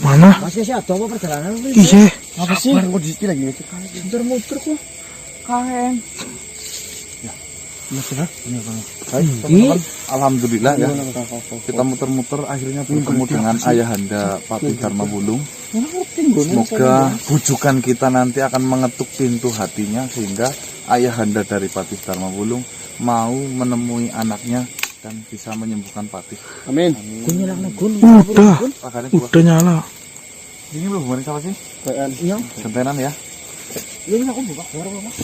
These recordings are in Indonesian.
Mana? Masih sih ada apa perjalanan? Iya. Apa sih? Kok di sini lagi ngecek. Muter-muter kok. Kaen. Mas benar? Baik, teman-teman. Alhamdulillah ya. Kita muter-muter akhirnya bertemu dengan ayahanda Patih Dharma Wulung. Semoga bujukan kita nanti akan mengetuk pintu hatinya sehingga ayahanda dari Patih Dharma Wulung mau menemui anaknya dan bisa menyembuhkan Patih. Amin. Udah nyala. Ini belum hubungan sama sih? Iya. Gentenan ya. Ini aku buka warung Mas.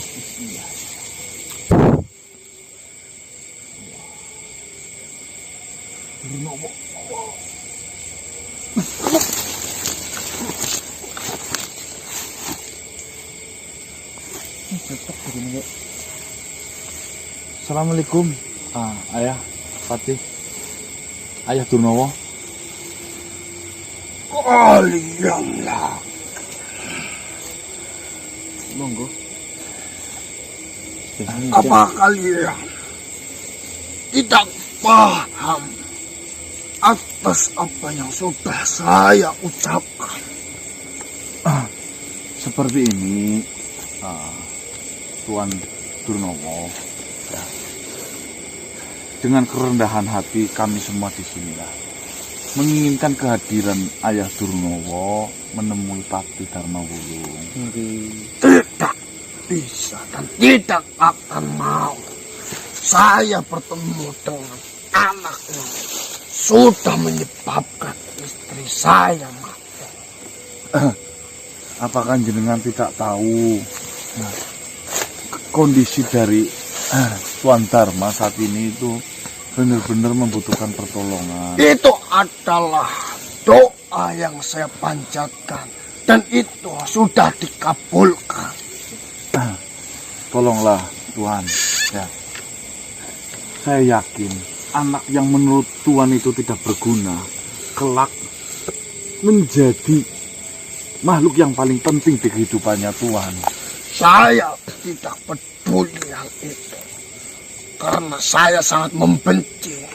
Assalamualaikum. Ayah Patih. Ayah Durnowo. Kalianlah. Monggo. Apa kalian tidak paham atas apa yang sudah saya ucapkan? Seperti ini, Tuan Durnowo. Ya. Dengan kerendahan hati kami semua di sinilah menginginkan kehadiran Ayah Durnowo menemui Patih Dharma Wulung. Tidak bisa dan tidak akan mau saya bertemu dengan anak yang sudah menyebabkan istri saya mati. Apakah jenengan tidak tahu kondisi dari Tuan Dharma saat ini itu benar-benar membutuhkan pertolongan? Itu adalah doa yang saya panjatkan dan itu sudah dikabulkan. Tolonglah Tuan, ya. Saya yakin anak yang menurut Tuan itu tidak berguna kelak menjadi makhluk yang paling penting di kehidupannya Tuan. Saya tidak peduli hal itu karena saya sangat membenci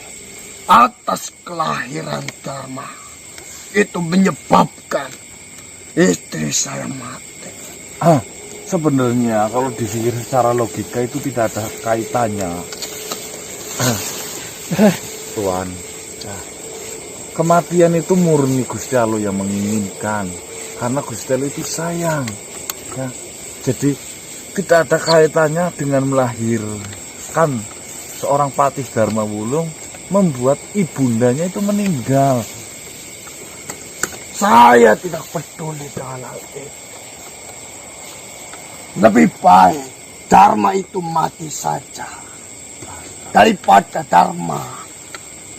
atas kelahiran Dharma. Itu menyebabkan istri saya mati. Sebenarnya kalau dipikir secara logika itu tidak ada kaitannya. Tuan, kematian itu murni Gusti Allah yang menginginkan karena Gusti Allah itu sayang, ya. Jadi tidak ada kaitannya dengan melahirkan seorang Patih Dharma Wulung membuat ibundanya itu meninggal. Saya tidak peduli dengan hal itu. Lebih baik Dharma itu mati saja daripada Dharma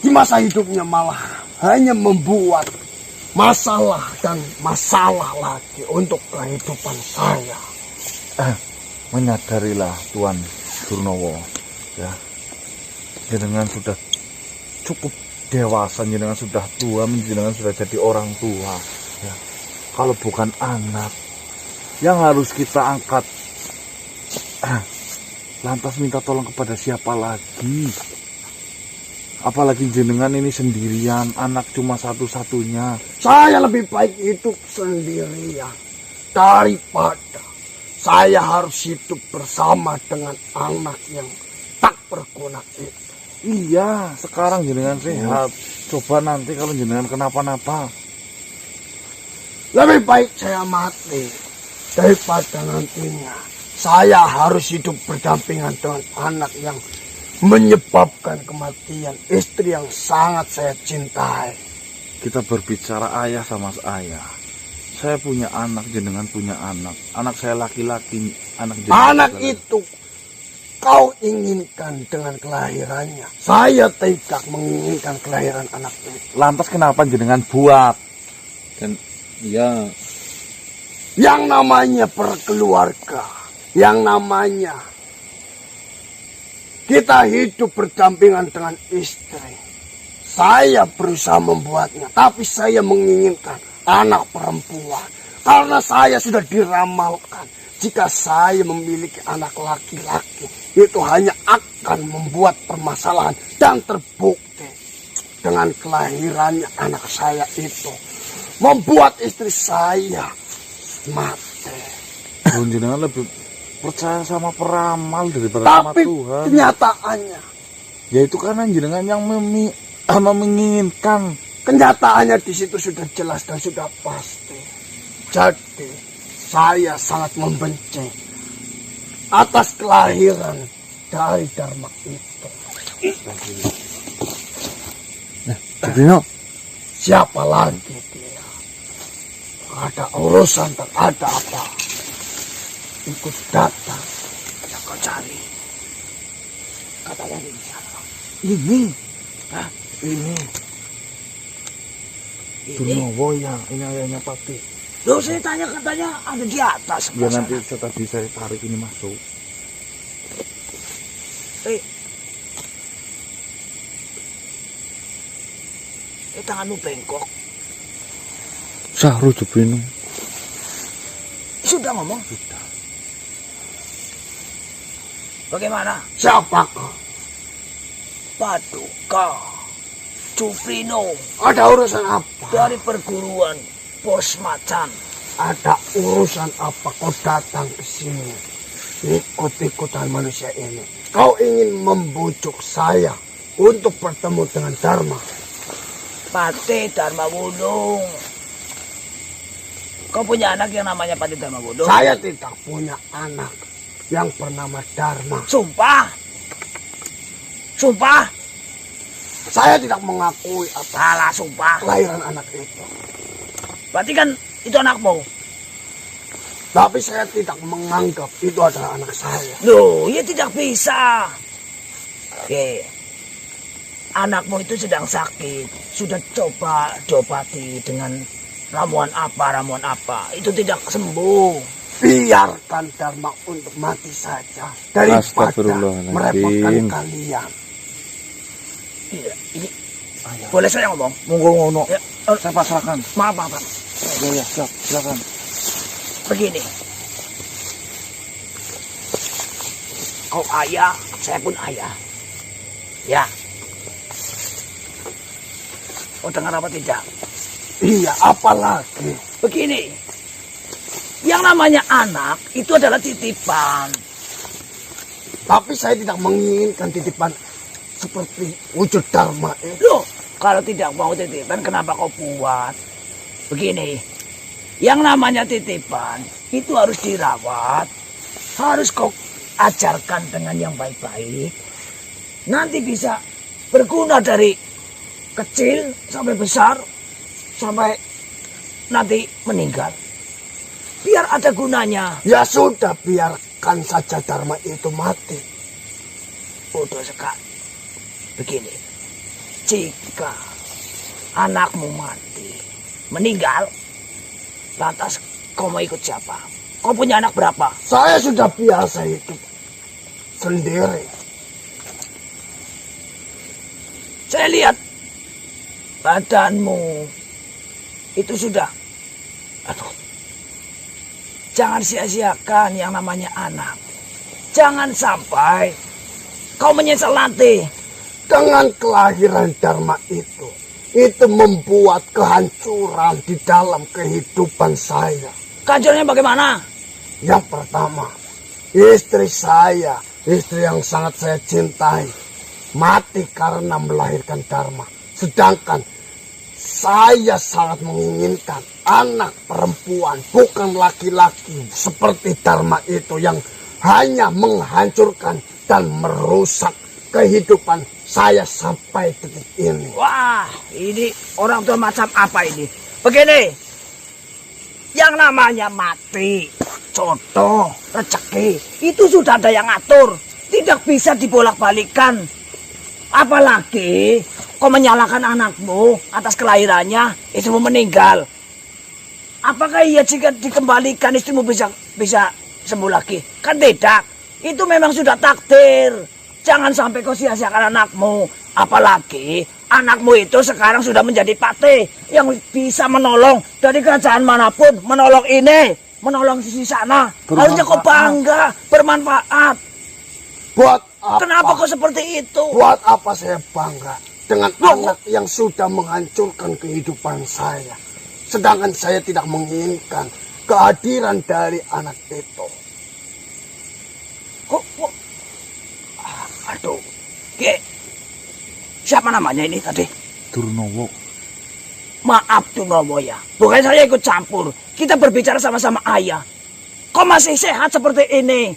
di masa hidupnya malah hanya membuat masalah dan masalah lagi untuk kehidupan saya. Menyadarilah Tuan Durnowo, ya. Jenengan sudah cukup dewasa, jenengan sudah tua, jenengan sudah jadi orang tua, ya. Kalau bukan anak yang harus kita angkat, lantas minta tolong kepada siapa lagi? Apalagi jenengan ini sendirian, anak cuma satu-satunya. Saya lebih baik hidup sendirian daripada saya harus hidup bersama dengan anak yang tak berguna itu. Iya, sekarang jenengan sehat. Coba nanti kalau jenengan kenapa-napa. Lebih baik saya mati daripada nantinya saya harus hidup berdampingan dengan anak yang menyebabkan kematian istri yang sangat saya cintai. Kita berbicara ayah sama ayah. Saya punya anak, jenengan punya anak. Anak saya laki-laki, anak jenengan. Anak itu kau inginkan dengan kelahirannya. Saya tidak menginginkan kelahiran anak itu. Lantas kenapa jenengan buat? Dan iya, Yang namanya berkeluarga, yang namanya kita hidup berdampingan dengan istri. Saya berusaha membuatnya, tapi saya menginginkan anak perempuan. Karena saya sudah diramalkan, jika saya memiliki anak laki-laki, itu hanya akan membuat permasalahan dan terbukti. dengan kelahirannya anak saya itu membuat istri saya mati. Jenengan lebih percaya sama peramal daripada sama Tapi Tuhan. kenyataannya, Ya itu karena jenengan yang menginginkan. kenyataannya di situ sudah jelas dan sudah pasti. Jadi saya sangat membenci atas kelahiran dari Dharma itu. Bino. Siapa lagi dia? Ada urusan tak ada apa? Ikut datang yang kau cari. Katanya di sana. Ini. Hah? Ini. Durnowo ya, ini ayahnya Pati. Loh, saya tanya katanya ada di atas. Ya sebelah nanti sana. tadi saya tarik ini masuk. Tanganmu bengkok. Sahru Bino. Sudah ngomong? Sudah. Bagaimana? Siapa kau? Paduka Cuprino. Ada urusan apa? Dari perguruan Bos Macan. Ada urusan apa kau datang ke sini? Ikut-ikutan manusia ini. Kau ingin membujuk saya untuk bertemu dengan Dharma. Pati Dharma Wulung. Kau punya anak yang namanya Pati Dharma Wulung? Saya tidak punya anak yang bernama Dharma. Sumpah? Sumpah? Saya tidak mengakui apalah sumpah kelahiran anak itu. Berarti kan itu anakmu? Tapi saya tidak menganggap itu adalah anak saya. Loh, ya tidak bisa. Oke. Anakmu itu sedang sakit. Sudah coba diobati dengan ramuan apa. Itu tidak sembuh. Biarkan Dharma untuk mati saja. Daripada merepotkan kalian. Tidak, ini. Boleh saya ngomong? Monggo ngono. Ya, Saya pasrahkan. maaf. Ya, siap, silakan. Begini. Kau ayah, saya pun ayah. Ya. Kau dengar apa tidak? Iya, apalagi. Begini. Yang namanya anak itu adalah titipan. Tapi saya tidak menginginkan titipan seperti wujud Dharma itu. Loh, kalau tidak mau titipan, kenapa kau buat? Begini. Yang namanya titipan itu harus dirawat. Harus kau ajarkan dengan yang baik-baik. Nanti bisa berguna dari kecil sampai besar, sampai nanti meninggal. Biar ada gunanya. Ya sudah, biarkan saja Dharma itu mati. Bodoh sekali. Begini, jika anakmu mati, meninggal, lantas kau mau ikut siapa? Kau punya anak berapa? Saya sudah biasa hidup sendiri. Saya lihat badanmu itu sudah, jangan sia-siakan yang namanya anak. Jangan sampai kau menyesal nanti. Dengan kelahiran Dharma itu membuat kehancuran di dalam kehidupan saya. Kehancurannya bagaimana? Yang pertama, istri saya, istri yang sangat saya cintai, mati karena melahirkan Dharma. Sedangkan saya sangat menginginkan anak perempuan, bukan laki-laki seperti Dharma itu yang hanya menghancurkan dan merusak kehidupan saya sampai detik ini. Wah, ini orang tua macam apa ini? Begini, yang namanya mati, contoh, rezeki, itu sudah ada yang ngatur. Tidak bisa dibolak-balikan. Apalagi kau menyalahkan anakmu atas kelahirannya, istrimu meninggal. Apakah iya jika dikembalikan istrimu bisa sembuh lagi? Kan tidak. Itu memang sudah takdir. Jangan sampai kau sia-siakan anakmu. Apalagi anakmu itu sekarang sudah menjadi patih yang bisa menolong dari kerajaan manapun. Menolong ini, menolong sisi sana. Harusnya kau bangga, bermanfaat. Buat apa? Kenapa kau seperti itu? Buat apa saya bangga? dengan anak yang sudah menghancurkan kehidupan saya. Sedangkan saya tidak menginginkan kehadiran dari anak itu. Kok? Aduh. Siapa namanya ini tadi? Durnowo. Maaf Durnowo ya. Bukan saya ikut campur. Kita berbicara sama-sama ayah. Kok masih sehat seperti ini?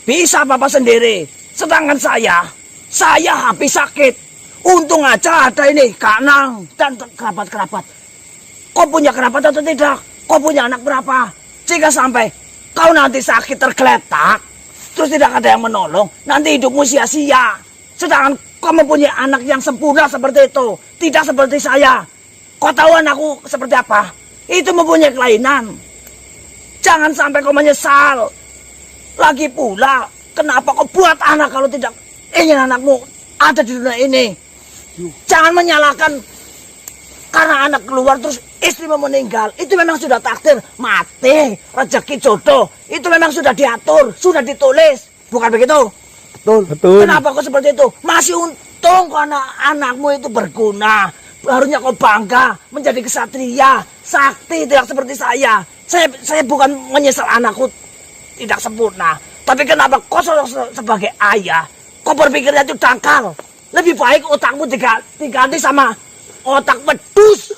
Bisa Bapak sendiri. Sedangkan saya habis sakit. Untung aja ada ini Kanang dan kerabat-kerabat. Kau punya kerabat atau tidak? Kau punya anak berapa? Jika sampai kau nanti sakit tergeletak, terus tidak ada yang menolong, nanti hidupmu sia-sia. Sedangkan kau mempunyai anak yang sempurna seperti itu, tidak seperti saya. Kau tahu anakku seperti apa? Itu mempunyai kelainan. Jangan sampai kau menyesal. Lagi pula, kenapa kau buat anak kalau tidak ingin anakmu ada di dunia ini? Jangan menyalahkan karena anak keluar terus istri mau meninggal. Itu memang sudah takdir. Mati, rezeki jodoh. Itu memang sudah diatur, sudah ditulis. Bukan begitu? Betul. Kenapa kau seperti itu? Masih untung karena anakmu itu berguna. Harusnya kau bangga menjadi kesatria. Sakti, tidak seperti saya. Saya bukan menyesal anakku tidak sempurna. Tapi kenapa kau sebagai ayah, kau berpikirnya itu dangkal? Lebih baik otakmu diganti sama otak wedus.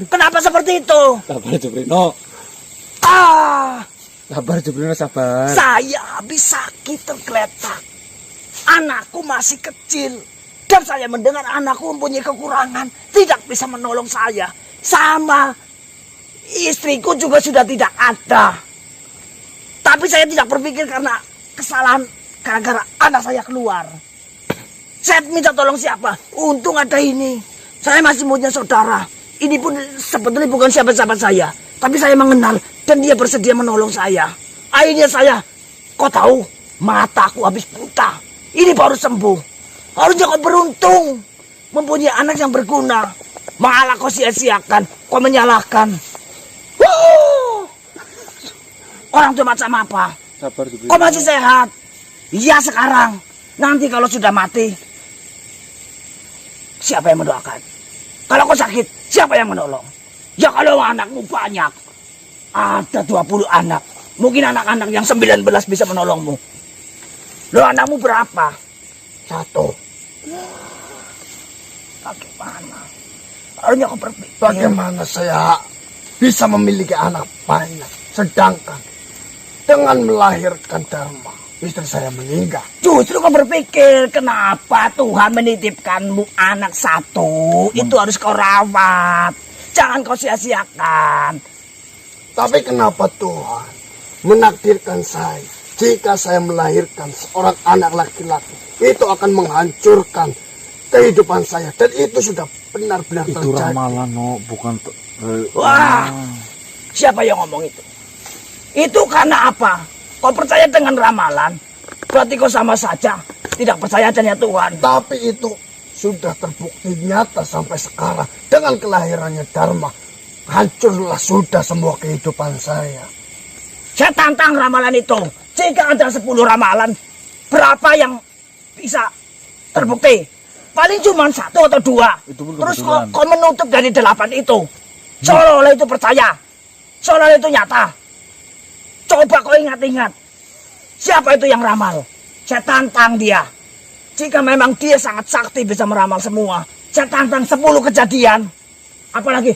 Kenapa seperti itu? Sabar Jubrino. Sabar Jubrino, sabar. Saya habis sakit tergeletak. Anakku masih kecil. Dan saya mendengar anakku mempunyai kekurangan. Tidak bisa menolong saya. Sama istriku juga sudah tidak ada. Tapi saya tidak berpikir karena kesalahan gara-gara anak saya keluar. Saya minta tolong siapa? Untung ada ini. Saya masih punya saudara. Ini pun sebetulnya bukan sahabat-sahabat saya. Tapi saya mengenal dan dia bersedia menolong saya. Akhirnya saya, kau tahu, mataku habis buta. Ini baru sembuh. Harusnya kau beruntung mempunyai anak yang berguna. Malah kau sia-siakan, kau menyalahkan. Orang tua macam apa? Sabar Jubrino. Kau masih sehat? Iya sekarang. Nanti kalau sudah mati, siapa yang mendoakan? Kalau kau sakit, siapa yang menolong? Ya kalau anakmu banyak, ada 20 anak. Mungkin anak-anak yang 19 bisa menolongmu. Lo anakmu berapa? 1. Bagaimana? Harusnya kau berpikir. Bagaimana saya bisa memiliki anak banyak, sedangkan dengan melahirkan Dharma, istri saya meninggal. Justru kau berpikir kenapa Tuhan menitipkanmu anak 1. Itu harus kau rawat. Jangan kau sia-siakan. Tapi kenapa Tuhan menakdirkan saya jika saya melahirkan seorang anak laki-laki, itu akan menghancurkan kehidupan saya. Dan itu sudah benar-benar Itu terjadi. ramalan, no, bukan. Wah, siapa yang ngomong itu? Itu karena apa? Kau percaya dengan ramalan, berarti kau sama saja tidak percaya adanya Tuhan. Tapi itu sudah terbukti nyata sampai sekarang. Dengan kelahirannya Dharma, hancurlah sudah semua kehidupan saya. Saya tantang ramalan itu. Jika ada 10 ramalan, berapa yang bisa terbukti? Paling cuma 1 atau 2. Itu pun Terus kebetulan. kau menutup dari 8 itu. Seolah-olah itu percaya. Seolah-olah itu nyata. Coba kau ingat-ingat. Siapa itu yang ramal? Saya tantang dia. Jika memang dia sangat sakti bisa meramal semua, saya tantang 10 kejadian. Apalagi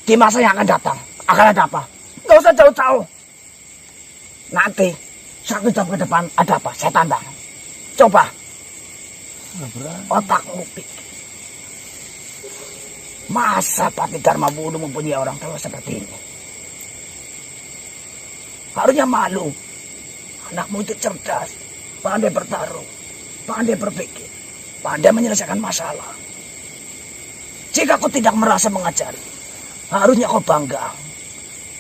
di masa yang akan datang. Akan ada apa? Gak usah jauh-jauh. Nanti 1 jam ke depan ada apa? Saya tantang. Coba. Otakmu pikir. Masa Pati Dharma Wulu mempunyai orang tua seperti ini? Harusnya malu. Anakmu itu cerdas, pandai bertarung, pandai berpikir, pandai menyelesaikan masalah. Jika kau tidak merasa mengajari, harusnya kau bangga.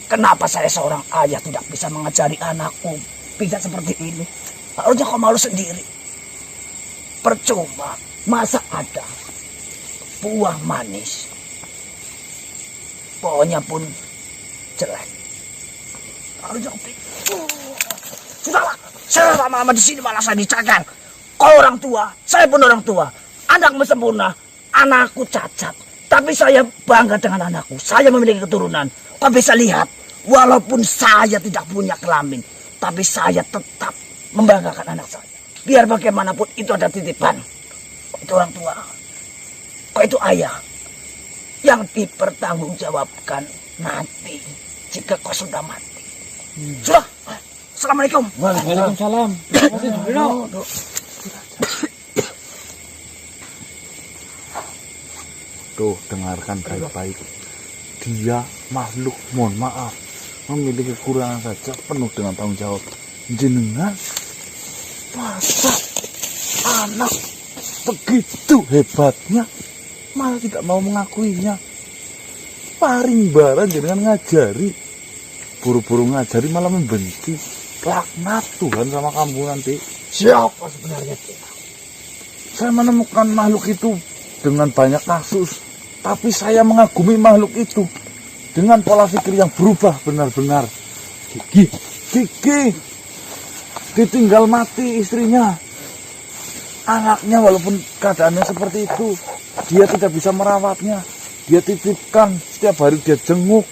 Kenapa saya seorang ayah tidak bisa mengajari anakku bisa seperti ini? Harusnya kau malu sendiri. Percuma, masa ada buah manis, pohonnya pun jelek. Harusnya kau pikir. Sudahlah, saya lama-lama di sini malah saya dicakan. Kau orang tua, saya pun orang tua. Anakmu sempurna, anakku cacat. Tapi saya bangga dengan anakku. Saya memiliki keturunan. Kau bisa lihat, walaupun saya tidak punya kelamin, tapi saya tetap membanggakan anak saya. Biar bagaimanapun itu ada titipan. Kau itu orang tua. Kau itu ayah. Yang dipertanggungjawabkan nanti jika kau sudah mati. Sudah. Assalamualaikum. Waalaikumsalam. Tuh, dengarkan baik-baik. Dia makhluk, mohon maaf, memiliki kekurangan saja penuh dengan tanggung jawab. Jenengan, masa anak begitu hebatnya malah tidak mau mengakuinya. Paring jenengan ngajari, buru-buru ngajari malah membenci. Laknat Tuhan sama kamu nanti. Siapa sebenarnya dia? Saya menemukan makhluk itu dengan banyak kasus, tapi saya mengagumi makhluk itu dengan pola pikir yang berubah benar-benar. Gigi ditinggal mati istrinya, anaknya walaupun keadaannya seperti itu, dia tidak bisa merawatnya. Dia titipkan, setiap hari dia jenguk.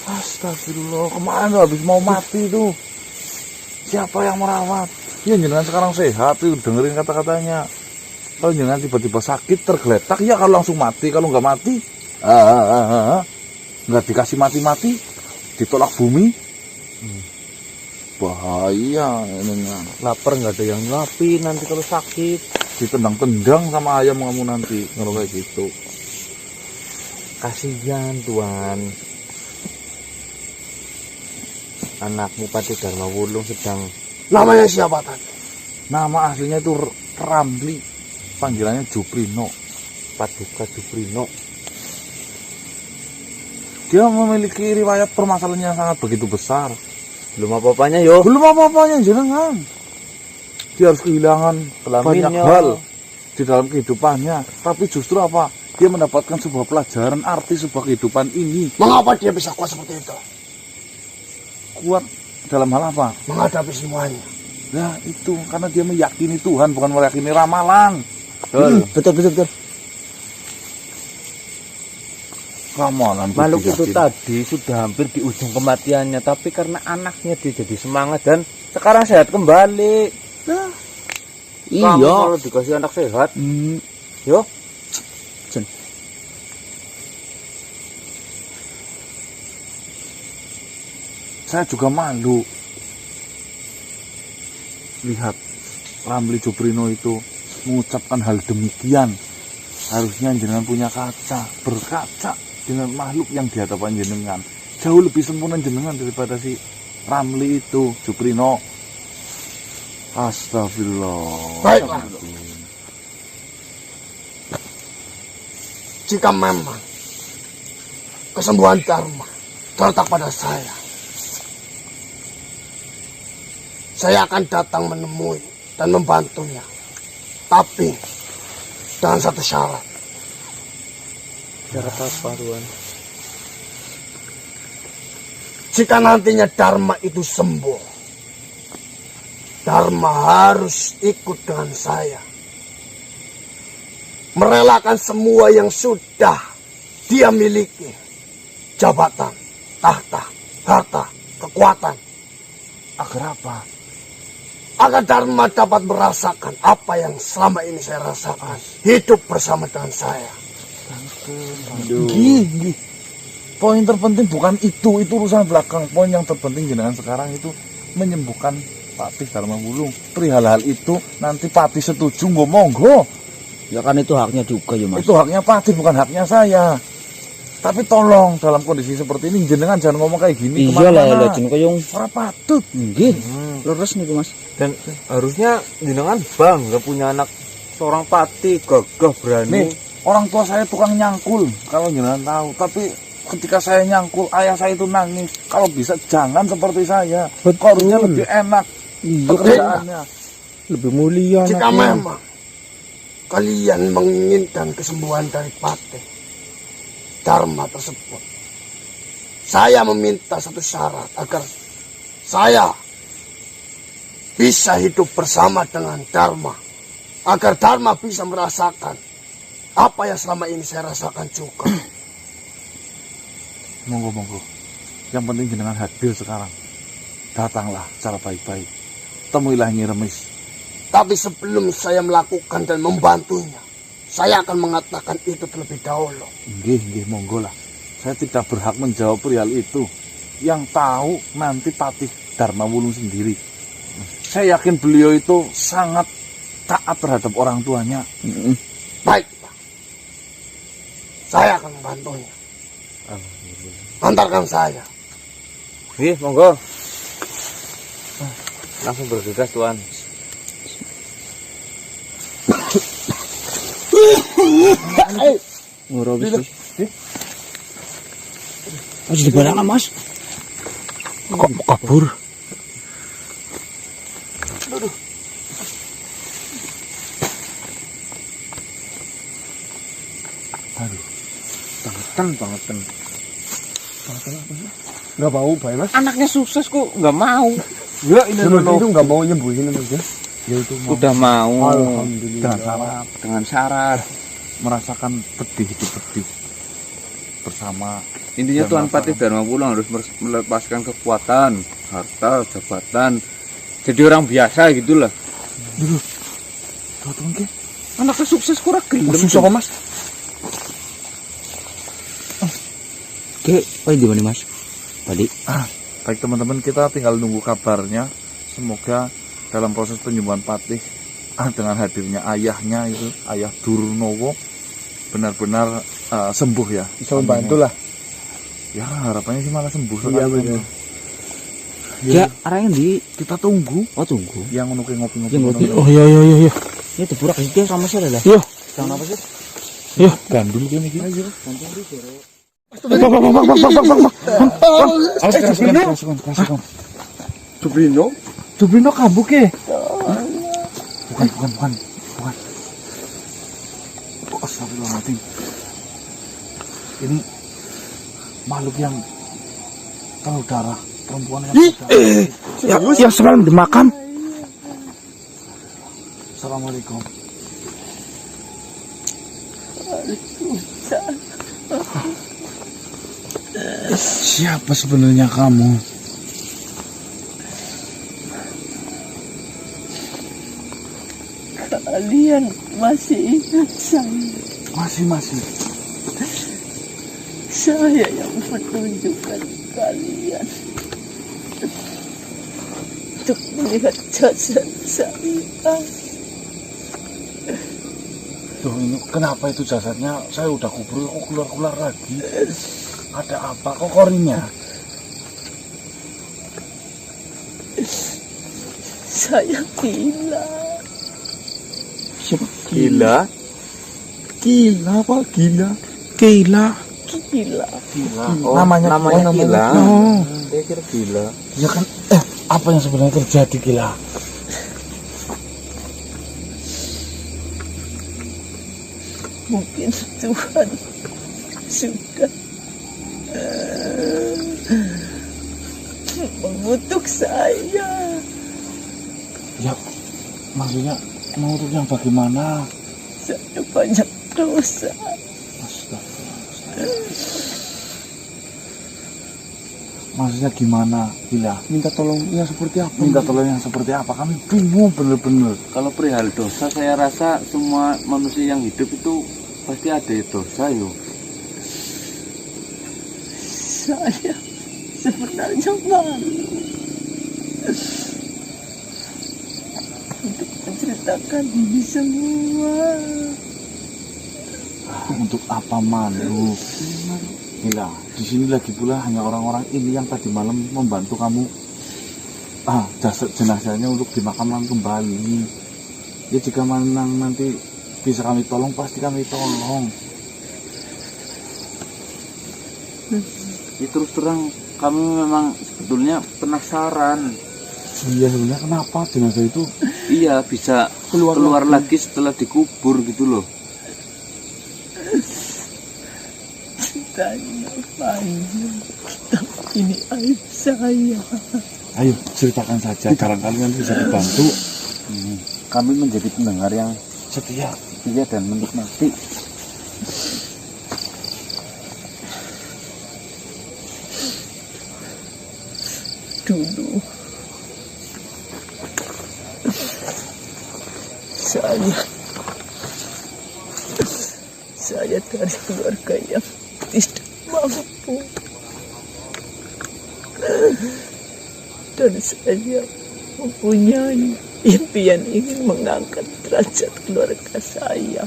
Astagfirullah, kemarin habis mau mati itu, siapa yang merawat? Ya jenengan sekarang sehat tuh, dengerin kata-katanya. Kalau jangan tiba-tiba sakit, tergeletak, ya kalau langsung mati. Kalau nggak mati, nggak dikasih mati-mati, ditolak bumi. Bahaya ini. Lapar nggak ada yang nyuapin nanti kalau sakit. Ditendang-tendang sama ayam kamu nanti, kalau kayak gitu. Kasihan Tuhan. Anakmu Pati Dharma Wulung sedang. Namanya siapa tadi? Nama aslinya itu Ramli, panggilannya Juprino. Paduka Juprino. Dia memiliki riwayat permasalahan yang sangat begitu besar. Belum apa-apanya yo. Belum apa-apanya jenengan. Dia harus kehilangan banyak Kelaminnya. hal di dalam kehidupannya. Tapi justru apa? Dia mendapatkan sebuah pelajaran arti sebuah kehidupan ini. Mengapa dia bisa kuat seperti itu? Kuat dalam hal apa? Menghadapi semuanya. Nah itu karena dia meyakini Tuhan, bukan meyakini ramalan. Betul. Ramalan Makhluk itu diyakini. tadi sudah hampir di ujung kematiannya, tapi karena anaknya dia jadi semangat dan sekarang sehat kembali. Nah, Kamu kalau dikasih anak sehat, yo. saya juga malu lihat Ramli Juprino itu mengucapkan hal demikian. Harusnya jenengan punya kaca, berkaca dengan makhluk yang di hadapan jenengan. Jauh lebih sempurna jenengan daripada si Ramli itu, Juprino. Astagfirullah. Baiklah. Jika memang kesembuhan Dharma terletak pada saya akan datang menemui dan membantunya. Tapi dengan satu syarat. Syarat apa Tuhan? Jika nantinya Dharma itu sembuh, Dharma harus ikut dengan saya. Merelakan semua yang sudah dia miliki. Jabatan, tahta, harta, kekuatan. Agar apa? Agar Dharma dapat merasakan apa yang selama ini saya rasakan. Hidup bersama dengan saya. Gih. Poin terpenting bukan itu urusan belakang. Poin yang terpenting jenengan sekarang itu menyembuhkan Patih Dharma Wulung. Perihal hal itu nanti Patih setuju, monggo. Ya kan itu haknya juga ya Mas. Itu haknya Patih, bukan haknya saya. Tapi tolong dalam kondisi seperti ini jenengan jangan ngomong kayak gini Iya lah, kemana-mana. jeneng kayong Ora patut. nggih. Leres niku Mas. Dan harusnya jenengan bangga punya anak seorang Pati, gagah berani. Nih, orang tua saya tukang nyangkul, kalau jenengan tahu. Tapi ketika saya nyangkul, ayah saya itu nangis. Kalau bisa jangan seperti saya. Harusnya lebih enak pekerjaannya. Lebih mulia Jika memang kalian menginginkan kesembuhan dari Patih Dharma tersebut, saya meminta satu syarat agar saya bisa hidup bersama dengan Dharma agar Dharma bisa merasakan apa yang selama ini saya rasakan juga. Monggo. Yang penting jenengan hadir sekarang. Datanglah secara baik-baik. Temuilah Nyi Remis. Tapi sebelum saya melakukan dan membantunya, saya akan mengatakan itu terlebih dahulu. Nggih, monggo lah. Saya tidak berhak menjawab perihal itu. Yang tahu nanti Patih Dharma Wulung sendiri. Saya yakin beliau itu sangat taat terhadap orang tuanya. Baik, Pak. Saya akan membantunya. Antarkan saya. Nggih, monggo. Langsung bergegas, Tuan. Ngurus. Mas di mana Mas? Kok kabur? Aduh, bangetan. Nggak mau, Pak, Mas. Anaknya sukses kok nggak mau. Ya, ini itu nggak mau nyembuhin aja. Ya itu mau Udah mau. Alhamdulillah. Dengan syarat. merasakan pedih itu pedih bersama. Intinya Dan Tuan masalah. Patih Dharma Wulung harus melepaskan kekuatan, harta, jabatan. Jadi orang biasa gitulah. Tuh ke? Anaknya sukses kurang gelem. Susah kok, Mas. Oke, di mana Mas? Balik. Baik teman-teman, kita tinggal nunggu kabarnya. Semoga dalam proses penyembuhan Patih dengan hadirnya ayahnya itu, Ayah Durnowo, benar-benar sembuh ya. Bisa membantu lah. Ya harapannya sih malah sembuh Iya, sekali. benar. Ya, arahnya di. Kita tunggu Oh, tunggu. yang ngopi-ngopi. Yang ngopi. Oh, iya. Ini diburak dia sama saya lah. Iya. Jangan apa sih? Iya. Gandul gini gini. Kasihkan. Dubrino kabuk ya? Bukan. Astagfirullahaladzim. Ini makhluk yang tahu darah perempuan yang Ya semalam di makam. Assalamualaikum. Siapa sebenarnya kamu? Kalian masih ingat saya? Masih. Saya yang menunjukkan kalian untuk melihat jasad saya. Tuh ini kenapa itu jasadnya saya udah kubur kok keluar lagi? Ada apa kok korinya? Saya gila. Gila. Apa gila? Gila. Namanya gila. Oh. Dia kira gila. Ya kan apa yang sebenarnya terjadi gila? Mungkin Tuhan sudah mengutuk saya. Ya maksudnya menurut yang bagaimana? Saya banyak dosa. Astagfirullah. Maksudnya gimana gila? Minta tolongnya seperti apa? Minta tolong yang seperti apa? Kami bingung bener-bener. Kalau perihal dosa, saya rasa semua manusia yang hidup itu pasti ada dosa yo. Saya sebenarnya malu untuk menceritakan ini semua. Untuk apa malu? Gila, di sini lagi pula hanya orang-orang ini yang tadi malam membantu kamu jasad jenazahnya untuk dimakamkan kembali. Ya jika manang nanti bisa kami tolong, pasti kami tolong. Ya, terus terang kami memang sebetulnya penasaran. Iya sebenarnya kenapa jenazah itu Iya bisa keluar lagi setelah dikubur gitu loh. Ceritanya panjang, tapi ini aib saya. Ayo ceritakan saja, barangkali nanti bisa dibantu. Kami menjadi pendengar yang setia dan menikmati. Dulu saya dari keluarga yang tidak mampu, dan saya mempunyai impian ingin mengangkat derajat keluarga saya,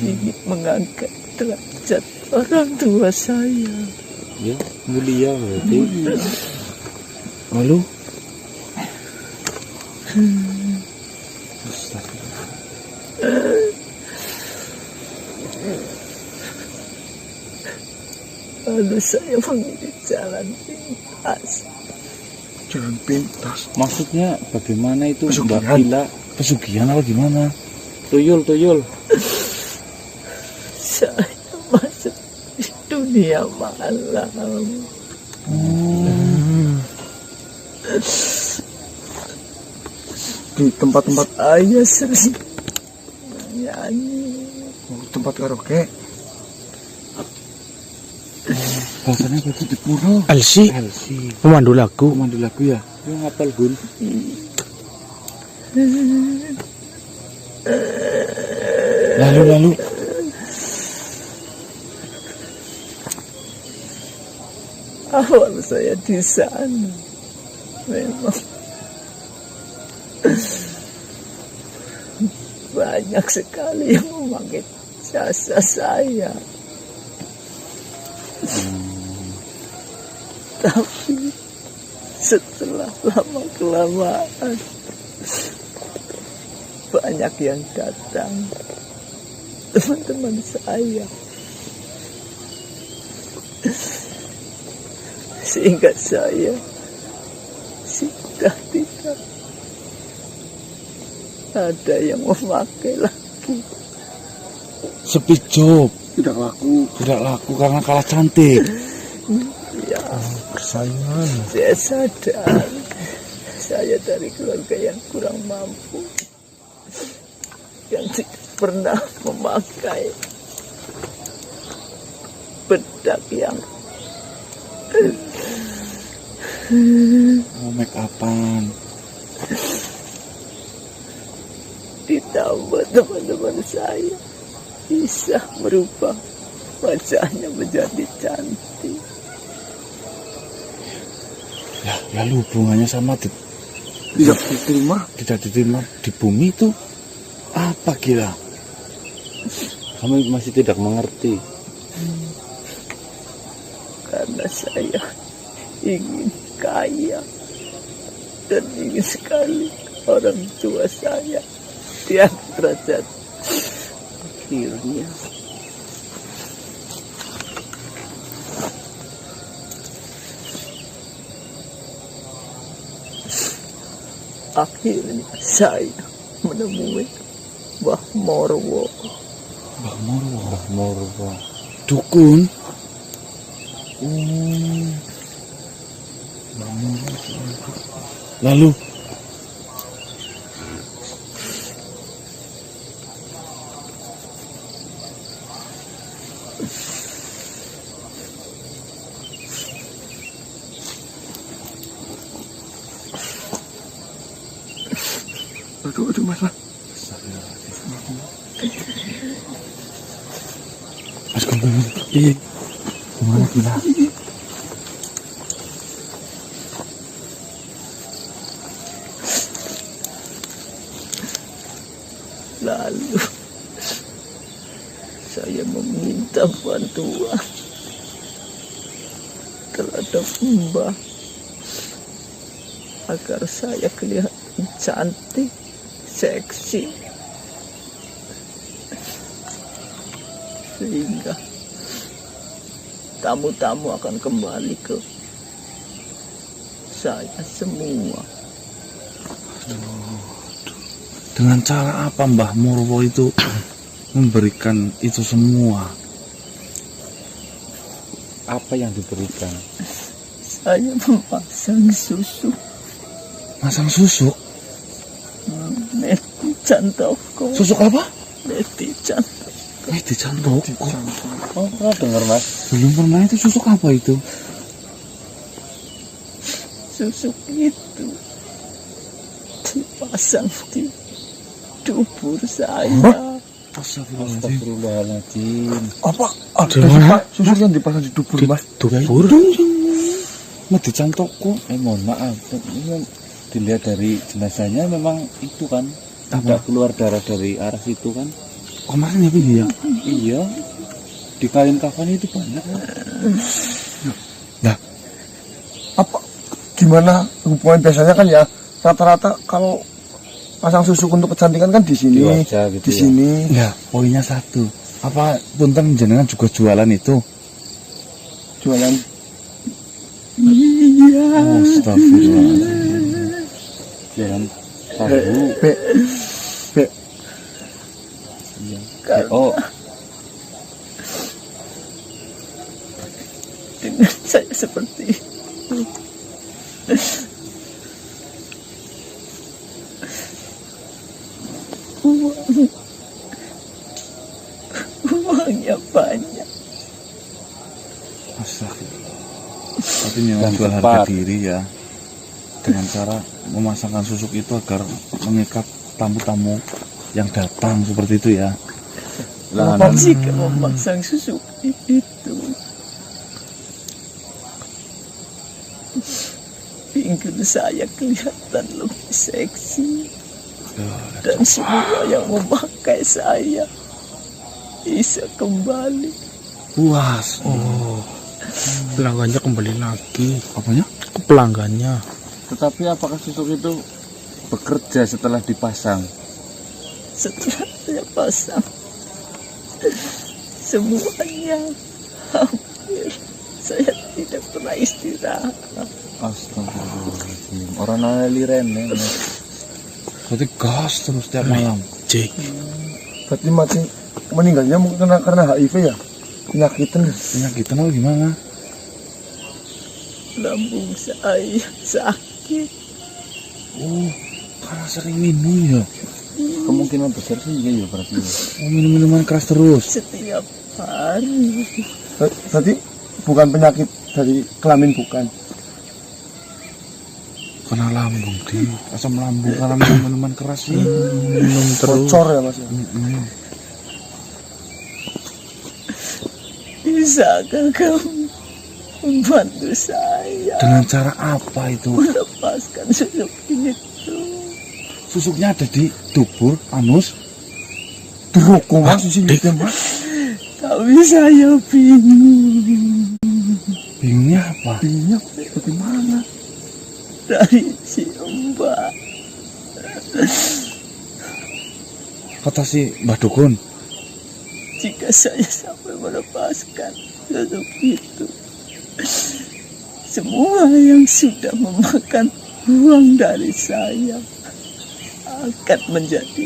ingin mengangkat derajat orang tua saya. Ya, mulia berarti. Lalu saya memilih jalan pintas. Jalan pintas. Maksudnya bagaimana itu Pesugihan. Mbak Gila? Pesugihan apa gimana? tuyul. Saya masuk di dunia malam. Di tempat-tempat Saya sering nyanyi. tempat karaoke. Bahasanya berarti di pura. LC pemandu lagu. Pemandu lagu ya? Lu ngapal Gun? Lalu Awal saya di sana memang banyak sekali yang memakai jasa saya. Tapi setelah lama-kelamaan banyak yang datang, teman-teman saya, sehingga saya sudah tidak ada yang memakai lagi. sepi job, Tidak laku. tidak laku karena kalah cantik. Ya, Persaingan. saya sadar saya dari keluarga yang kurang mampu, yang tidak pernah memakai bedak yang Mau make upan. ditambah teman-teman saya bisa merubah wajahnya menjadi cantik. Ya, lalu hubungannya sama Tidak diterima. tidak diterima di bumi itu apa Gila? Kami masih tidak mengerti. Karena saya ingin kaya dan ingin sekali orang tua saya diangkat derajat. Akhirnya saya menemui Mbah Morwo. Mbah Morwo. Morwa. Dukun. Lalu Aduh mas. Mas Gembel, iya. Gimana Gila? Lalu saya meminta bantuan terhadap Mbah agar saya kelihatan cantik, seksi, sehingga tamu-tamu akan kembali ke saya semua. Dengan cara apa Mbah Morwo itu memberikan itu semua? Apa yang diberikan? Saya memasang susu Masang susuk? Cantoko. Susuk apa? Meti cantok. Di Cantoko. Oh, pernah dengar Mas? Belum pernah. Itu susuk apa itu? Susuk itu dipasang di dubur saya. Astagfirullahaladzim. Apa? Ada susuk yang dipasang di dubur, Mas? Dubur. Di Cantoko. Mohon maaf, ini dilihat dari jenazahnya memang itu kan tidak keluar darah dari arah situ kan? Kemarin ya dia. Iya, di kain kafan itu banyak. Nah, apa gimana hubungan biasanya kan ya rata-rata kalau pasang susuk untuk kecantikan kan di sini, Di wajah gitu di ya. sini. Ya, poinnya satu. Apa punten jenengan juga jualan itu? Jualan. Iya. Astagfirullahaladzim. Jangan tahu. Be, be, Iya. Oh, Dengan saya seperti itu. Uangnya banyak. Astagfirullah. Tapi memang Dan jual tepat. harga diri ya. Dengan cara memasangkan susuk itu agar mengikat tamu-tamu yang datang seperti itu ya. Jika memasang susuk itu, pinggul saya kelihatan lebih seksi. Dan semua yang memakai saya bisa kembali. Puas. Pelanggannya kembali lagi Apanya? ke pelanggannya. tetapi apakah susuk itu bekerja setelah dipasang? Setelah saya pasang, semuanya hampir saya tidak pernah istirahat. Astagfirullahaladzim. Orang nalali rene. Berarti gas terus tiap malam. Cek. berarti mati meninggalnya mungkin karena HIV ya, penyakitan. Penyakitan apa gimana? Lambung saya sakit. Oh, karena sering minum ya. Kemungkinan besar sih iya ya berarti. Oh, minum-minuman keras terus. Setiap hari. Berarti bukan penyakit dari kelamin, bukan. Kena lambung di asam lambung karena minum-minuman keras sih. Minum terus. Bocor ya, Mas ya. Bisakah kamu membantu saya Dengan cara apa itu? melepaskan susuk itu? Susuknya ada di dubur, anus. Dirokok, Mas, di sini, Mas. Tapi saya bingung. Bingungnya apa? Bingungnya bagaimana? Dari si Mbak. Kata si Mbah Dukun. Jika saya sampai melepaskan susuk itu, semua yang sudah memakan uang dari saya akan menjadi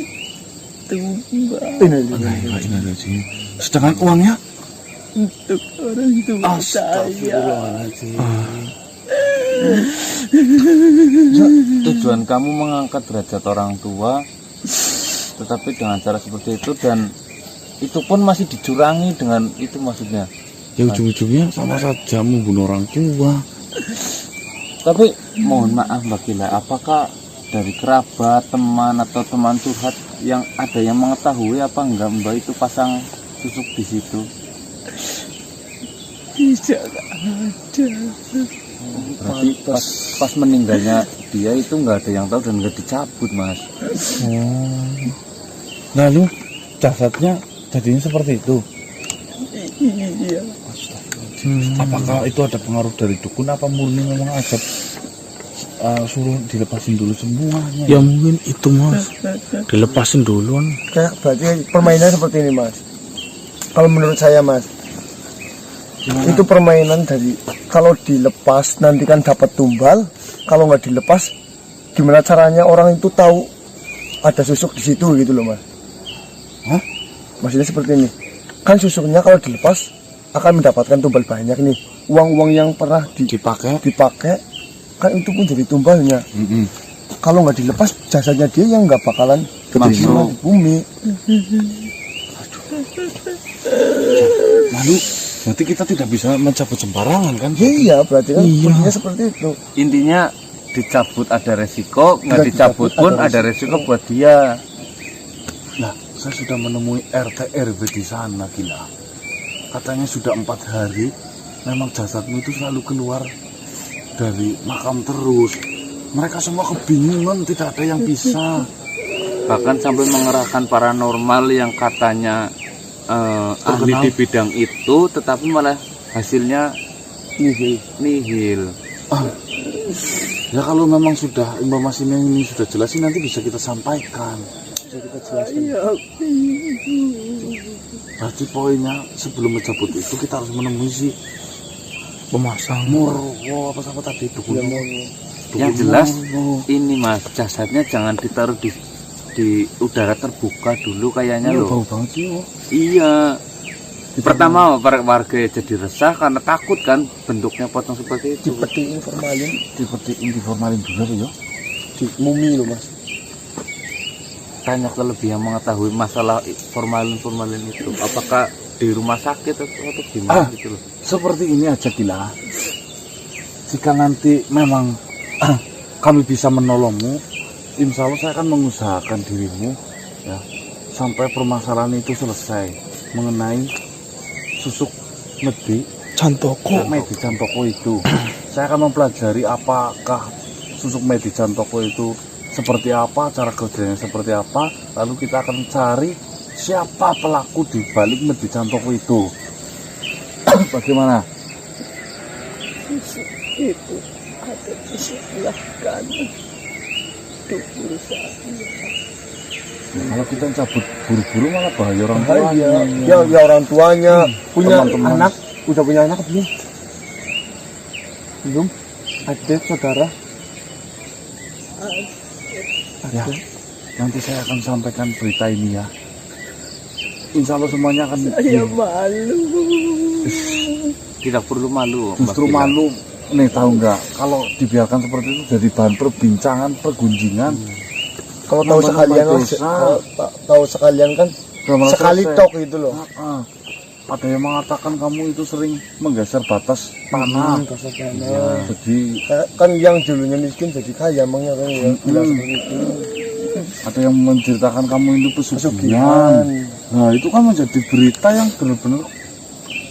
tumbal Innalillahi. Sedangkan uangnya untuk orang tua saya. Tujuan kamu mengangkat derajat orang tua, tetapi dengan cara seperti itu, dan itu pun masih dicurangi dengan itu maksudnya. ya ujung-ujungnya sama saja membunuh orang tua. Tapi mohon maaf Mbak Gila, apakah dari kerabat, teman atau teman curhat yang ada yang mengetahui apa enggak Mbak itu pasang susuk di situ? Tidak ada. Berarti pas meninggalnya dia itu nggak ada yang tahu dan nggak dicabut Mas. Lalu jasadnya jadinya seperti itu. Iya. Apakah itu ada pengaruh dari dukun apa murni memang ada suruh dilepasin dulu semuanya? Ya mungkin itu mas, dilepasin duluan. Kayak berarti permainan seperti ini, Mas. Kalau menurut saya, Mas, itu permainan dari kalau dilepas nanti kan dapat tumbal, kalau nggak dilepas gimana caranya orang itu tahu ada susuk di situ gitu loh, Mas. Hah? Maksudnya seperti ini. Kan susuknya kalau dilepas akan mendapatkan tumbal banyak nih. Uang-uang yang pernah dipakai kan itu pun jadi tumbalnya. kalau nggak dilepas jasadnya dia yang nggak bakalan keterima di bumi. Lalu berarti kita tidak bisa mencabut sembarangan kan? Iya, berarti kan bunyinya seperti itu. Intinya dicabut ada resiko, nggak Nggak dicabut dicabut pun ada ada resiko buat dia. Nah, saya sudah menemui RT RW di sana, gila. Katanya sudah 4 hari, memang jasadmu itu selalu keluar dari makam terus. Mereka semua kebingungan, tidak ada yang bisa. Bahkan sampai mengerahkan paranormal yang katanya ahli di bidang itu, tetapi malah hasilnya nihil. Ya kalau memang sudah informasinya ini sudah jelas sih, nanti bisa kita sampaikan. Berarti poinnya sebelum mencabut itu kita harus menemui si Pemasang. Murwo apa tadi dukun. Yang jelas ini mas, jasadnya jangan ditaruh di udara terbuka dulu kayaknya loh. Bau banget sih. Iya. Pertama warga jadi resah karena takut kan bentuknya potong seperti itu. Dipetiin formalin, Dipetiin di formalin dulu ya. di mumi loh mas. Tanya ke lebih yang mengetahui masalah formalin itu. Apakah di rumah sakit atau gimana gitu loh. Seperti ini aja gila. Jika nanti memang kami bisa menolongmu, insya Allah saya akan mengusahakan dirimu ya sampai permasalahan itu selesai mengenai susuk medi Cantoko. medi Cantoko itu. Saya akan mempelajari apakah susuk medi Cantoko itu seperti apa, cara kerjanya seperti apa, lalu kita akan cari siapa pelaku di balik medi Cantoko itu. Bagaimana? Susuk itu ada di sebelah kanan tubuh saya. Kalau kita cabut buru-buru malah bahaya orang Bahaya. tuanya. Ya orang tuanya punya teman-teman. anak, udah punya anak belum? Belum. Adik, saudara. Ya, nanti saya akan sampaikan berita ini ya. Insya Allah semuanya akan Saya malu. Tidak perlu malu. justru Mbak Bila. malu. Nih tahu nggak? Kalau dibiarkan seperti itu jadi bahan perbincangan, pergunjingan. Kalau tahu Nambah-nambah sekalian mas, dosa. kalau tahu sekalian kan Belum sekali selesai. tok gitu loh. Ada yang mengatakan kamu itu sering menggeser batas tanah. Kasar Ya, tanah. jadi Kan yang dulunya miskin jadi kaya emangnya kan ya. Bilang seperti itu. ada yang menceritakan kamu itu pesugihan. Pesugihan. Nah itu kan menjadi berita yang benar-benar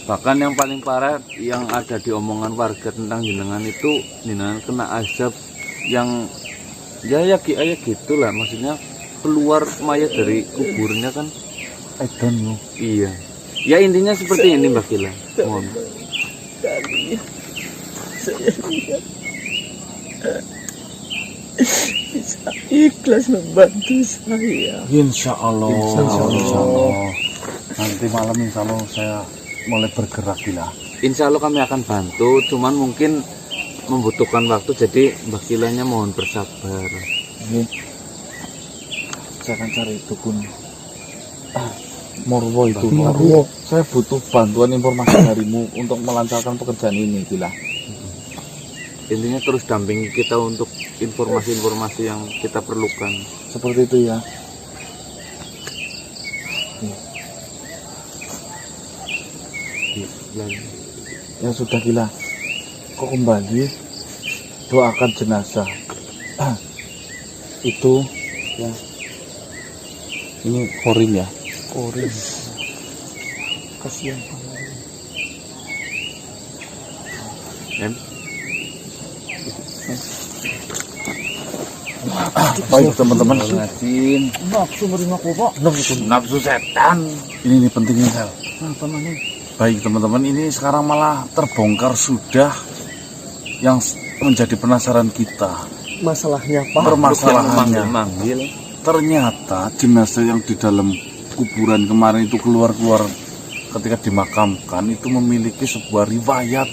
Bahkan yang paling parah yang ada di omongan warga tentang jenengan itu, jenengan kena azab yang ya gitulah, maksudnya keluar mayat dari kuburnya kan. edan loh. Iya. Ya intinya seperti ini Mbak Kila. Mohon. Kali saya lihat bisa ikhlas membantu saya. Insya Allah. Insya Allah. Nanti malam insya Allah saya mulai bergerak gila. Insya Allah kami akan bantu, cuman mungkin membutuhkan waktu, jadi Mbak Kilanya mohon bersabar. Saya akan cari dukun Murwo itu. Murwo. Saya butuh bantuan informasi darimu untuk melancarkan pekerjaan ini gila. Intinya terus dampingi kita untuk informasi-informasi yang kita perlukan. Seperti itu ya. Ya sudah gila. Kok kembali doakan jenazah. Itu ya. Ini korin ya. Korin. Kasihan banget. Kan? Baik teman-teman. Nafsu menerima kok. Nafsu setan. Ini pentingnya Sel. Baik teman-teman, ini sekarang malah terbongkar sudah yang menjadi penasaran kita. Masalahnya apa? Permasalahannya Manggil. ternyata jenazah yang di dalam kuburan kemarin itu keluar ketika dimakamkan itu memiliki sebuah riwayat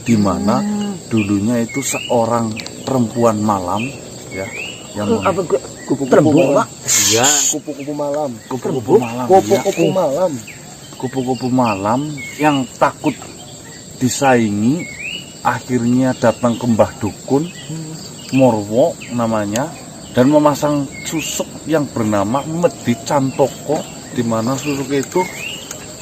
di mana dulunya itu seorang perempuan malam ya yang Kupu-kupu malam. Iya. Kupu-kupu malam. kupu-kupu malam ya. Kupu-kupu malam. Kupu-kupu malam yang takut disaingi akhirnya datang ke Mbah Dukun Murwo namanya, dan memasang susuk yang bernama Medi Cantoko, di mana susuk itu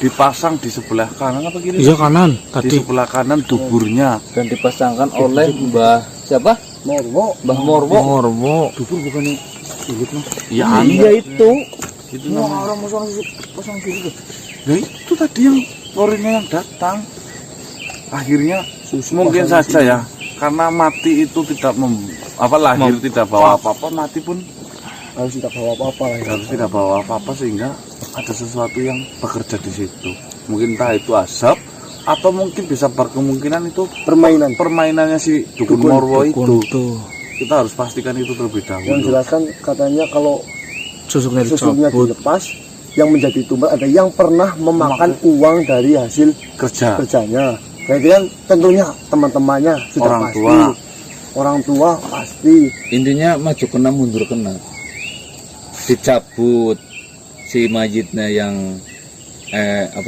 dipasang di sebelah kanan apa kiri? Iya kanan Di tadi. sebelah kanan duburnya. Dan dipasangkan oleh Mbah siapa? Morwo. Mbah Morwo. Morwo. Dubur bukannya sulit mas? Ya, Iya itu. itu namanya. Orang pasang sulit. Ya itu tadi yang orinya yang datang. Akhirnya mungkin saja ya, karena mati itu tidak lahir tidak bawa apa-apa, mati pun Harus tidak bawa apa-apa lah ya. harus tidak bawa apa-apa, sehingga ada sesuatu yang bekerja di situ. Mungkin entah itu asap atau mungkin bisa berkemungkinan itu permainannya si Dukun Morwo itu. Tuh. Kita harus pastikan itu terlebih Yang dahulu. jelaskan katanya kalau Susuknya susuknya dicabut. dilepas, yang menjadi tumbal ada yang pernah memakan uang dari hasil Kerja kerjanya. Berarti kan tentunya teman-temannya sudah Orang pasti. tua. Orang tua pasti. Intinya maju kena mundur kena. Dicabut si mayitnya yang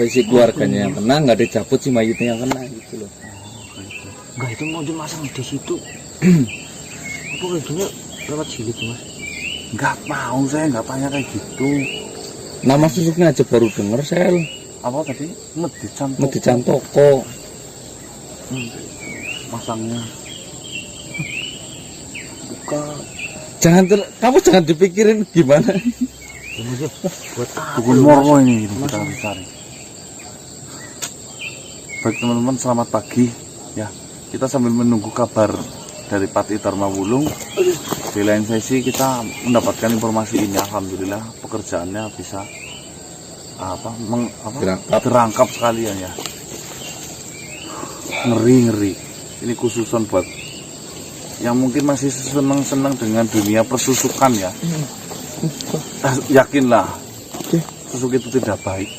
si keluarganya yang kena, nggak dicabut si mayitnya yang kena gitu loh. Enggak, itu mau dimasang di situ. Apa kayak lewat jilid mas? nggak mau, saya nggak tanya kayak gitu. Nama susuknya aja baru denger sel. Apa tadi? Medi Cantoko. Medi Cantoko. Masangnya. Kamu jangan dipikirin gimana. Dukun Morwo ini kita harus cari. Baik teman-teman, selamat pagi ya. Kita sambil menunggu kabar dari Pati Dharma Wulung. Di lain sesi kita mendapatkan informasi ini, alhamdulillah pekerjaannya bisa terangkap sekalian ya. Ngeri. Ini khususan buat yang mungkin masih senang-senang dengan dunia persusukan ya. Yakinlah susuk itu tidak baik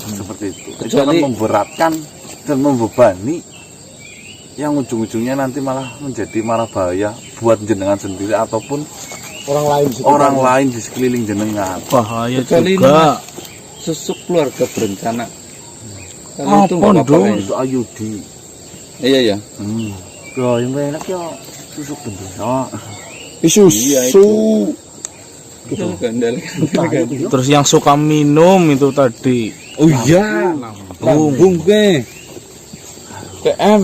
seperti itu. Itu akan memberatkan dan membebani, yang ujung-ujungnya nanti malah menjadi marah bahaya buat jenengan sendiri ataupun orang lain di sekeliling jenengan. Bahaya Kecuali juga. Susuk keluarga berencana. Apa, Itu nggak apa-apa Dong? kayaknya. Itu ayudi. Iya ya. Loh, yang enak ya susuk bendera. Susu. Itu gandal. Terus yang suka minum itu tadi. Oh iya. Lambung ke. PM.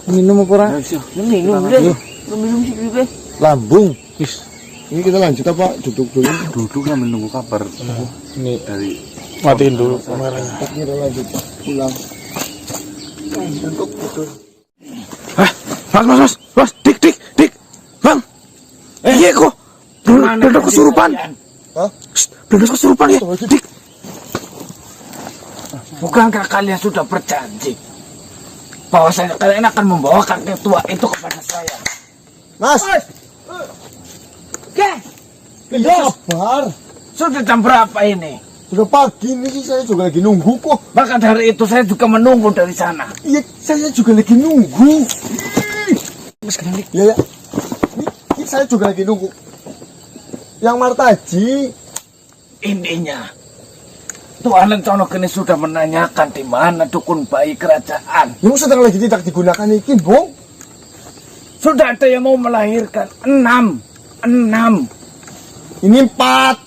Minum apa ora? Minum deh. Minum sih juga. Lambung. Is, Ini kita lanjut apa? Duduk dulu. Duduk sambil nunggu kabar ini dari matiin dulu kameranya. Kita lanjut pulang. Mas, dik, bang. Iya kok. Belum kesurupan. Hah? Belum kesurupan ya, dik. Bukankah kalian sudah berjanji bahwa kalian akan membawa kakek tua itu kepada saya? Mas, Oke, sabar. sudah jam berapa ini? Sudah pagi ini sih, saya juga lagi nunggu kok. Maka dari itu saya juga menunggu dari sana. Iya, saya juga lagi nunggu. Mas Kenali. Ya. Ini saya juga lagi nunggu. Yang Martaji. Intinya, Tuan Lencono Geni sudah menanyakan di mana dukun bayi kerajaan. Yang sedang lagi tidak digunakan ini, Bong. Sudah ada yang mau melahirkan 6. Ini 4.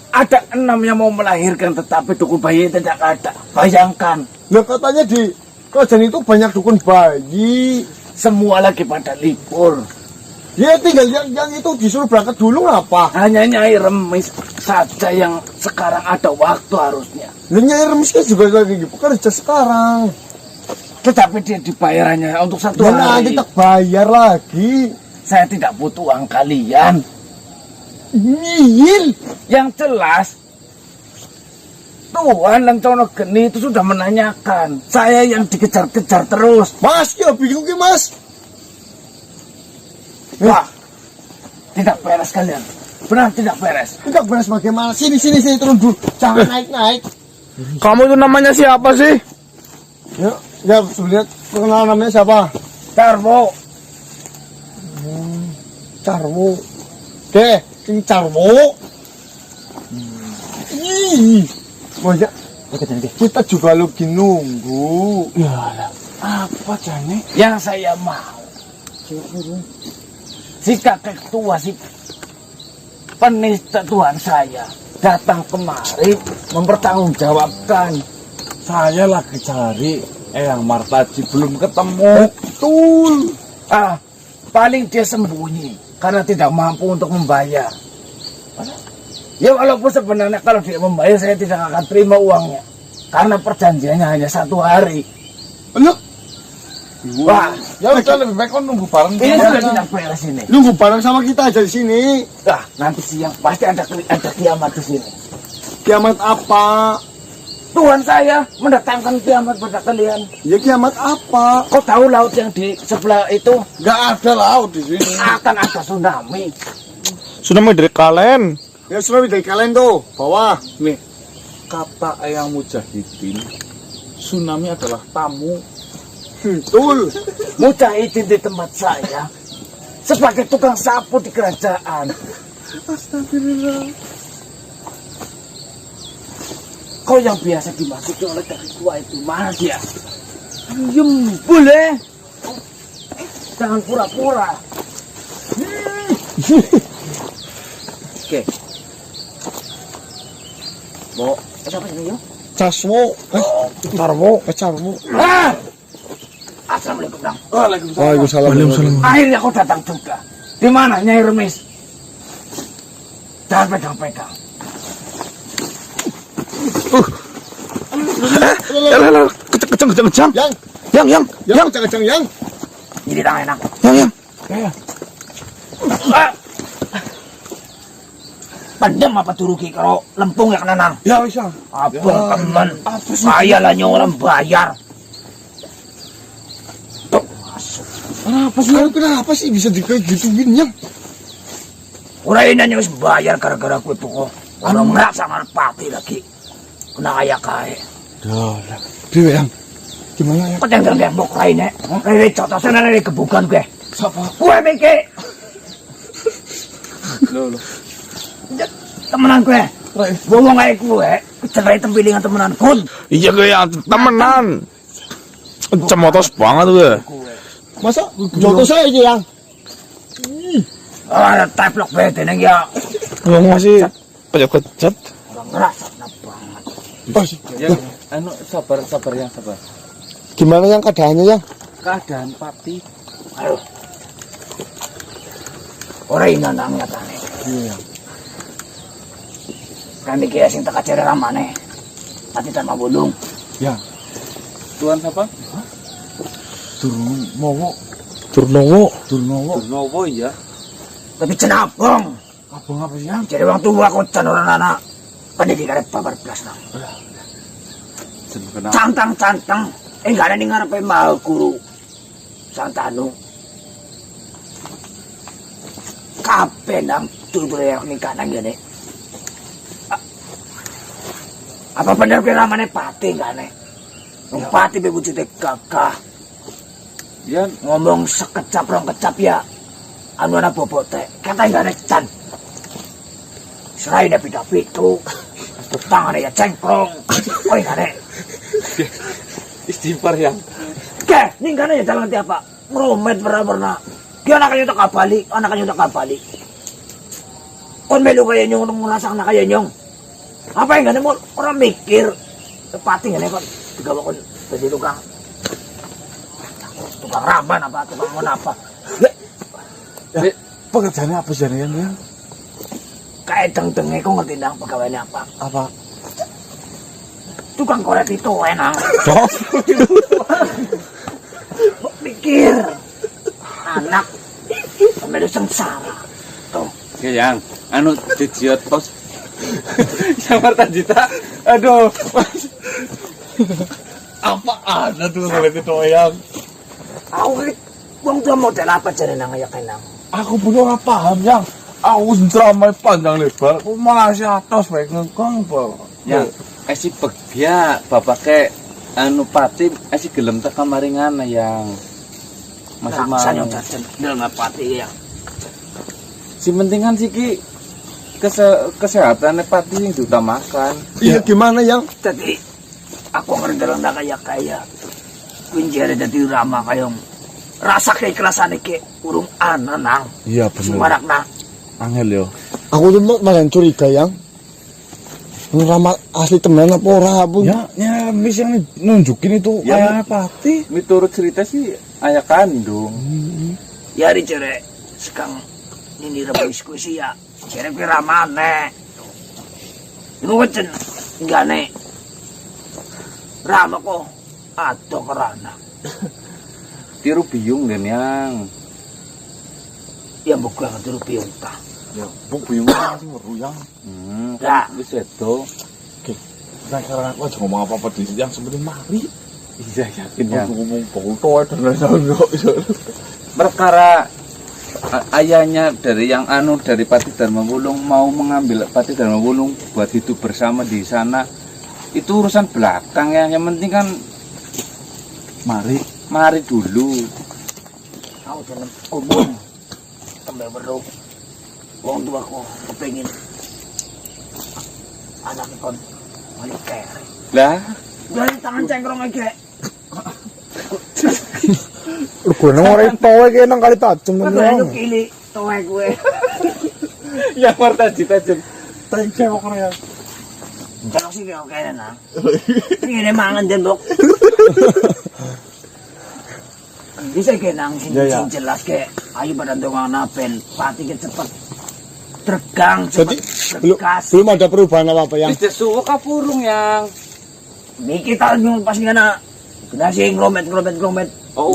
Ada 6 yang mau melahirkan, tetapi dukun bayi tidak ada. Bayangkan, Lah katanya di kerajaan itu banyak dukun bayi. semua lagi pada libur. Ya tinggal yang itu disuruh berangkat dulu apa? Hanya Nyai Remis saja yang sekarang ada waktu harusnya. Lah Nyai Remis kan juga lagi bekerja sekarang. Tetapi dia dibayarnya untuk 1 Dan hari. nanti tak bayar lagi. Saya tidak butuh uang kalian. Nyil. Yang jelas, Tuan Lencono Geni itu sudah menanyakan. Saya yang dikejar-kejar terus. Mas, ya bingung ki, Mas. Wah, tidak beres kalian. Benar tidak beres. Tidak beres bagaimana? Sini turun dulu. Jangan naik. Kamu itu namanya siapa sih? Ya sebenarnya perkenalan namanya siapa? Darmo, Carmo. Deh, ini Carmo. Ih, banyak. Kita juga lagi nunggu. Ya, apa jane? yang saya mau Si kakek tua, si penista Tuhan saya datang kemari mempertanggungjawabkan. Saya lagi cari Eyang Martaji belum ketemu. Betul. Paling dia sembunyi karena tidak mampu untuk membayar. Ya walaupun sebenarnya kalau dia membayar saya tidak akan terima uangnya. Karena perjanjiannya hanya 1 hari. Loh, Wah, Ya udah lebih baik kau nunggu bareng. ini sudah tidak beres ini. nunggu bareng sama kita aja di sini. Nah, nanti siang pasti ada kiamat di sini. Kiamat apa? Tuhan saya mendatangkan kiamat pada kalian. Ya kiamat apa? Kau tahu laut yang di sebelah itu Gak ada laut di sini. akan ada tsunami. Tsunami dari kalian. Ya sudah dari kalian tuh, bawah. Nih, kata Eyang Mujahidin, tsunami adalah tamu. Betul. Mujahidin di tempat saya sebagai tukang sapu di kerajaan. Astagfirullah. Kau yang biasa dimasuki oleh kakek tua itu mana dia? Boleh. Jangan pura-pura. Oke. Mau siapa ini yuk? Caswo. Tarwo. Caswo. Assalamualaikum Bang. Waalaikumsalam. Akhirnya kau datang juga. Di mana Nyai Remis? Jangan pegang-pegang. Kejang. Yang cang yang. Jadi tangan enak. Yang. Pendem apa turuki kalau lempung ya kenanang? Ya bisa. Apa teman? Saya lah orang bayar. Tuh masuk. Kenapa sih bisa digituin yang? Orang ini harus bayar gara-gara gue tuh. Orang merasa pati lagi. Kena ayak kaya. Dewa yang. Gimana ya? Kau jangan gembok lainnya. Ini contoh sana ini kebukan gue. Siapa? Gue mikir. Loh. Temenan gue. Ngomong kayak gue. Cerai tempilingan temenan kun. Iya gue yang temenan. Cemotos banget gue. Masa jodoh saya aja yang. Ada teplok bete neng ya. Ngomong masih kejat. Orang ngerasa banget. Yang anu sabar yang sabar. Gimana yang keadaannya yang? Keadaan Pati Aduh. Orang ini nandangnya tane. Iya. Kan dikira sing teka cere ramane. Pati tanpa bulung. Ya, Tuan siapa? Durnomo. Durnowo ya. Tapi cenabong. Abang apa sih yang? Jadi orang tua kau can orang anak. Pendidikan babar belas nang. Kenapa? Cantang-cantang. Enggak ada nih ngarepe mau guru. Santanu. Kabeh nang tutur yang nikah nang gini. Apa bener kira ramane Pati enggak nih? Pati be wujudnya gagah. Ya Ngomong sekecap rong kecap ya. Anu anak bobot teh. Kata enggak ada can. Selain ada pitu. Tangannya ya cengkrong. Oh enggak ada. istighfar yang. Ke, ini kan ya jalan tiapa. Meromet pernah. Dia anaknya tak kabali. Kon melu kaya nyong ngulasang na kaya nyong. Apa yang gak mau orang mikir. Pati gak kon. Digawa kon jadi tukang raban apa, tukang apa. Ya, pekerjaannya apa sih yang? Kayak deng-dengnya kok ngerti dang pegawainya apa. Apa? Tukang korek itu enak. Mikir. Anak. Sampai sengsara. Tuh. Oke yang anu dijiot pos. Yang Martajita. Aduh. Apa ada tuh ngeliat itu yang? Aku wong tua model apa jadi nang ya kenang. Aku belum paham yang. Aku drama panjang lebar. Aku malah si atas baik ngekong po. Ya, esi pegya bapak ke anu Pati esi gelem teka maringan yang masih mau. Saya jajan dengan Pati ya. Si pentingan sih ki kesehatan Pati yang diutamakan. Iya gimana yang? Jadi aku ngerti dalam kaya kunci ada jadi ramah kayong rasa keikhlasan iki urung ana nang. Iya Sing bener. marakna. Angel yo. Aku tuh malah curiga yang ramal asli temen apa ora pun. Ya, mis yang nunjukin itu Ya, ayahnya Pati. Miturut cerita sih ayah kandung. Ya ri cere sekang ini rebisku sih ya. Cere kira mana? Iku wecen enggane. Rama kok ado kerana. Tiru biung den yang. Ya bukan tiru piung ta. Ya, buk bingung sih meruyang. Ya. Wis sedo. Nah, karena aku aja ngomong apa-apa di yang sebenarnya mari. Iya yakin ya. Aku ngomong bau toa dan lain-lain. Perkara ayahnya dari yang dari Pati Dharma Wulung mau mengambil Pati Dharma Wulung buat hidup bersama di sana, itu urusan belakang ya. Yang penting kan mari dulu. Aku jeneng umum. Tembe weruh. Wong tuaku kepengin anak kon balik kere. Lah, Dari tangan cengkrong iki. Gue nang ora towe ki nang kali tajem Kok nang. itu kili towe gue. ya martaji-tajem. Tengke kok ya. Jangan sih kau kene nang. Ini mangan den, Bok. Bisa kenang sing jelas ke ayo pada dongana ben Pati ke cepet tergang Jadi cepet berkas. belum ada perubahan apa-apa yang Wis desu kapurung yang. Niki kita nyung pas ngana. Kena sing gromet. Oh,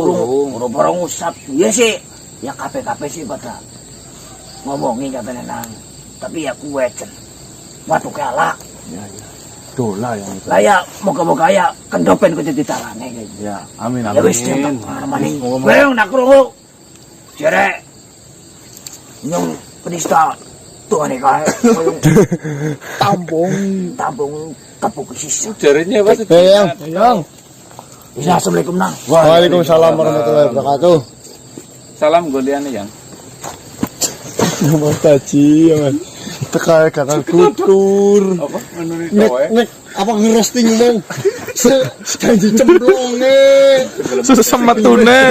urung usap. Iya sih. Ya KP sih pada ngomongin katanya nang. Tapi ya kuwe cen. Watu kalah. Dola yang itu. Lah ya moga-moga ya kendopen ku ditarane kayak gitu. Ya, amin Ya amin. wis cetok armane. Weong nak krungu. Jere. Nyung penista tuane kae koyo tampung kapuk sisa. Jarene wis. yang. Assalamualaikum nang. Waalaikumsalam warahmatullahi wabarakatuh. Salam goliane yang. Mas Taji, Mas. Teka kakak kutur. Apa menurut Nek apa ngerosting mong. Janji cemplonge. Sesemetune.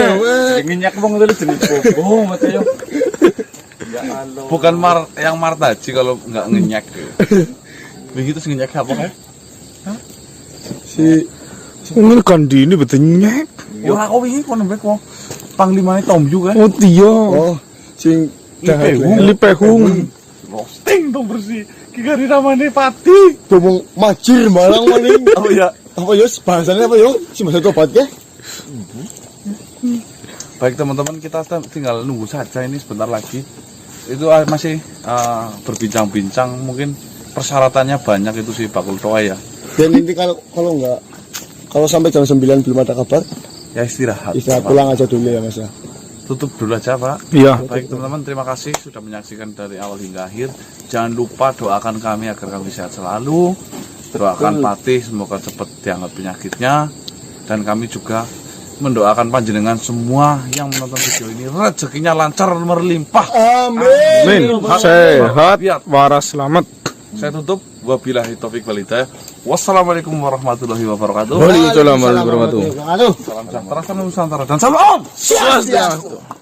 minyak wong itu jenis bobo Mateo. Ya Allah. Bukan yang martaji kalau nggak ngenyak. Begitu sih ngenyak apa kan? Si Ini kandini betulnya. Ora kok wingi kok nembek kok panglimane Tomju kan. Oh iya. oh sing Lipehung. Roasting dong bersih. Ki gari namane Pati. ngomong majir malang maning. Oh iya. Apa yo bahasanya apa yo? Si bahasa tobat ke? Baik teman-teman, kita tinggal nunggu saja ini sebentar lagi. Itu masih berbincang-bincang, mungkin persyaratannya banyak itu sih bakul toa ya. Dan nanti kalau sampai jam 9 belum ada kabar, Ya istirahat. istirahat Pak. pulang aja dulu ya Mas ya. Tutup dulu aja Pak. Iya. Baik teman-teman, terima kasih sudah menyaksikan dari awal hingga akhir. Jangan lupa doakan kami agar kami sehat selalu. Doakan Patih semoga cepat diangkat penyakitnya. Dan kami juga mendoakan panjenengan semua yang menonton video ini rezekinya lancar berlimpah. Amin. Min, sehat, waras selamat. Saya tutup. Wabillahi taufik wal hidayah. Wassalamualaikum warahmatullahi wabarakatuh. Waalaikumsalam warahmatullahi wabarakatuh. Aduh. Salam sejahtera, salam nusantara dan salam. Swastiastu.